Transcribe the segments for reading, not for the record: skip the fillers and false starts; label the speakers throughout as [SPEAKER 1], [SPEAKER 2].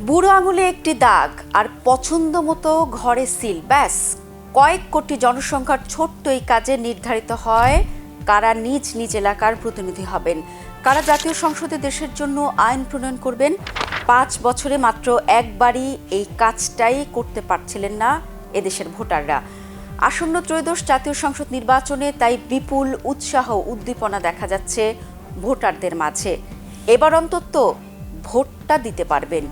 [SPEAKER 1] বুড়ো আঙুলে একটি দাগ আর পছন্দ মতো ঘরে সিল, ব্যাস কয়েক কোটি জনসংখ্যার ছোট্ট এই কাজে নির্ধারিত হয় কারা নিজ নিজ এলাকার প্রতিনিধি হবেন, কারা জাতীয় সংসদে দেশের জন্য আইন প্রণয়ন করবেন। 5 বছরে মাত্র একবারই এই কাজটাই করতে পারছিলেন না এদেশের ভোটাররা। আসন্ন ত্রয়োদশ জাতীয় সংসদ নির্বাচনে তাই বিপুল উৎসাহ উদ্দীপনা দেখা যাচ্ছে ভোটারদের মাঝে। এবার অন্তত ভোটটা দিতে পারবেন।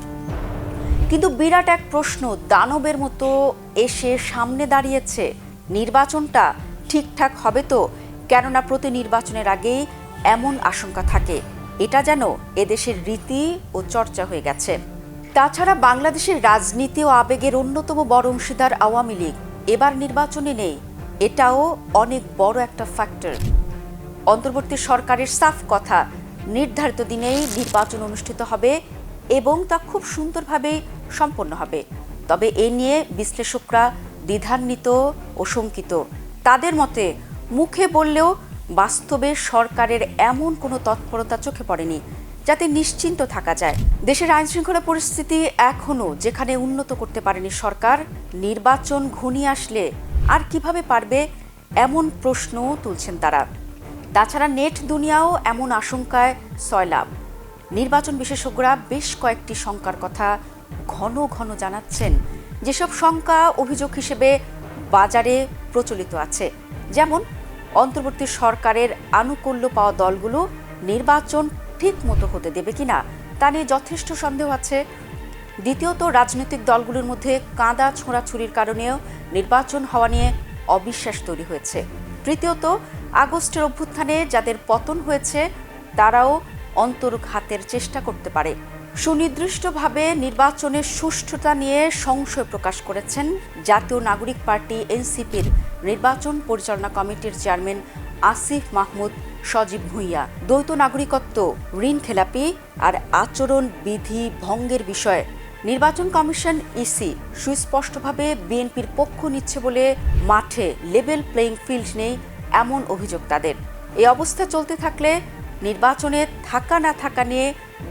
[SPEAKER 1] কিন্তু বিরাট এক প্রশ্ন দানবের মতো এসে সামনে দাঁড়িয়েছে, নির্বাচনটা ঠিকঠাক হবে তো? কেননা প্রতি নির্বাচনের আগেই এমন আশঙ্কা থাকে, এটা যেন এদেশের রীতি ও চর্চা হয়ে গেছে। তাছাড়া বাংলাদেশের রাজনীতি ও আবেগের অন্যতম বড় অংশীদার আওয়ামী লীগ এবার নির্বাচনে নেই, এটাও অনেক বড় একটা ফ্যাক্টর। অন্তর্বর্তী সরকারের সাফ কথা, নির্ধারিত দিনেই নির্বাচন অনুষ্ঠিত হবে এবং তা খুব সুন্দরভাবেই সম্পন্ন হবে। তবে এ নিয়ে বিশ্লেষকরা দ্বিধান্বিত ও শঙ্কিত। তাদের মতে মুখে বললেও বাস্তবে সরকারের এমন কোনো তৎপরতা চোখে পড়েনি যাতে নিশ্চিন্ত থাকা যায়। দেশের আইনশৃঙ্খলা পরিস্থিতি এখনও যেখানে উন্নত করতে পারেনি সরকার, নির্বাচন ঘনিয়ে আসলে আর কিভাবে পারবে, এমন প্রশ্নও তুলছেন তারা। তাছাড়া নেট দুনিয়াও এমন আশঙ্কায় সয়লাব। নির্বাচন বিশেষজ্ঞরা বেশ কয়েকটি শঙ্কার কথা ঘন ঘন জানাচ্ছেন, যেসব শঙ্কা অভিযোগ হিসেবে বাজারে প্রচলিত আছে। যেমন অন্তর্বর্তী সরকারের আনুকূল্য পাওয়া দলগুলো নির্বাচন ঠিক মতো হতে দেবে কিনা তা নিয়ে যথেষ্ট সন্দেহ আছে। দ্বিতীয়ত, রাজনৈতিক দলগুলোর মধ্যে কাঁদা ছোঁড়াছুরির কারণেও নির্বাচন হওয়া নিয়ে অবিশ্বাস তৈরি হয়েছে। তৃতীয়ত, আগস্টের অভ্যুত্থানে যাদের পতন হয়েছে তারাও অন্তর্ঘাতের চেষ্টা করতে পারে। সুনির্দিষ্টভাবে নির্বাচনের সুষ্ঠুতা নিয়ে সংশয় প্রকাশ করেছেন জাতীয় নাগরিক পার্টি এনসিপির নির্বাচন পরিচালনা কমিটির চেয়ারম্যান আসিফ মাহমুদ সজীব ভুঁইয়া। দ্বৈত নাগরিকত্ব, ঋণ খেলাপি আর আচরণ বিধি ভঙ্গের বিষয়ে নির্বাচন কমিশন ইসি সুস্পষ্টভাবে বিএনপির পক্ষ নিচ্ছে বলে মাঠে লেভেল প্লেইং ফিল্ড নেই, এমন অভিযোগ তাদের। এই অবস্থা চলতে থাকলে নির্বাচনে থাকা না থাকা নিয়ে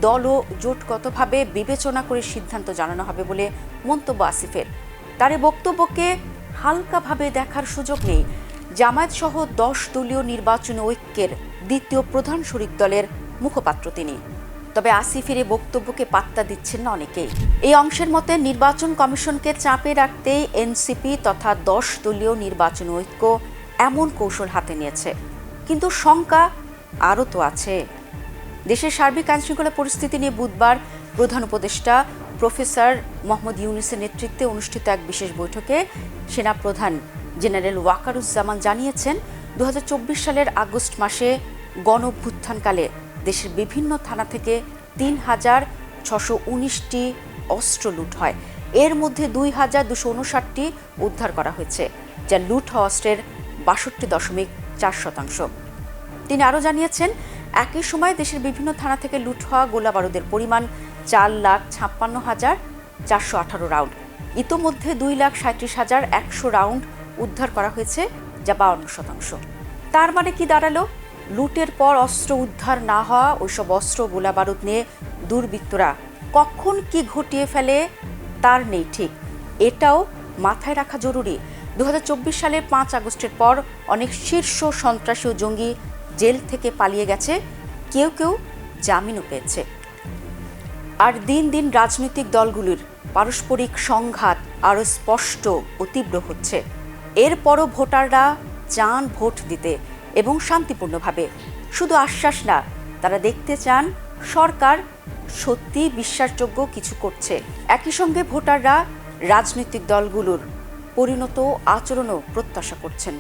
[SPEAKER 1] দল ও জোটগতভাবে বিবেচনা করে সিদ্ধান্ত জানানো হবে বলে মন্তব্য আসিফের। তার এই বক্তব্যকে হালকাভাবে দেখার সুযোগ নেই জামায়াত সহ 10 দলীয় নির্বাচনী ঐক্যের দ্বিতীয় প্রধান শরিক দলের মুখপাত্র তিনি। তবে আসিফের এই বক্তব্যকে পাত্তা দিচ্ছেন না অনেকেই। এই অংশের মতে নির্বাচন কমিশনকে চাপে রাখতেই এনসিপি তথা 10 দলীয় নির্বাচনী ঐক্য এমন কৌশল হাতে নিয়েছে। কিন্তু শঙ্কা আরও তো আছে। দেশের সার্বিক আইনশৃঙ্খলা পরিস্থিতি নিয়ে বুধবার প্রধান উপদেষ্টা প্রফেসর মোহাম্মদ ইউনূসের নেতৃত্বে অনুষ্ঠিত এক বিশেষ বৈঠকে সেনাপ্রধান জেনারেল ওয়াকারুজ্জামান জানিয়েছেন, 2024 সালের আগস্ট মাসে গণঅভ্যুত্থানকালে দেশের বিভিন্ন থানা থেকে 3,619টি অস্ত্র লুট হয়। এর মধ্যে 2,259টি উদ্ধার করা হয়েছে, যা লুট হওয়া অস্ত্রের 62.4%। তিনি আরও জানিয়েছেন, একই সময় দেশের বিভিন্ন থানা থেকে লুট হওয়া গোলাবারুদের পরিমাণ 4,56,418 রাউন্ড। ইতোমধ্যে 2,37,100 রাউন্ড উদ্ধার করা হয়েছে, যা 52%। তার মানে কি দাঁড়ালো? লুটের পর অস্ত্র উদ্ধার না হওয়া ওইসব অস্ত্র গোলাবারুদ নিয়ে দুর্বৃত্তরা কখন কি ঘটিয়ে ফেলে তার নেই ঠিক। এটাও মাথায় রাখা জরুরি। 2024 সালের 5 আগস্টের পর অনেক শীর্ষ সন্ত্রাসী ও জঙ্গি জেল থেকে পালিয়ে গেছে, কেউ কেউ জামিনও পেয়েছে। আর দিন দিন রাজনৈতিক দলগুলির পারস্পরিক সংঘাত আরও স্পষ্ট ও তীব্র হচ্ছে। এরপরও ভোটাররা চান ভোট দিতে এবং শান্তিপূর্ণভাবে। শুধু আশ্বাস না, তারা দেখতে চান সরকার সত্যি বিশ্বাসযোগ্য কিছু করছে। একই সঙ্গে ভোটাররা রাজনৈতিক দলগুলোর পরিণত আচরণও প্রত্যাশা করছেন।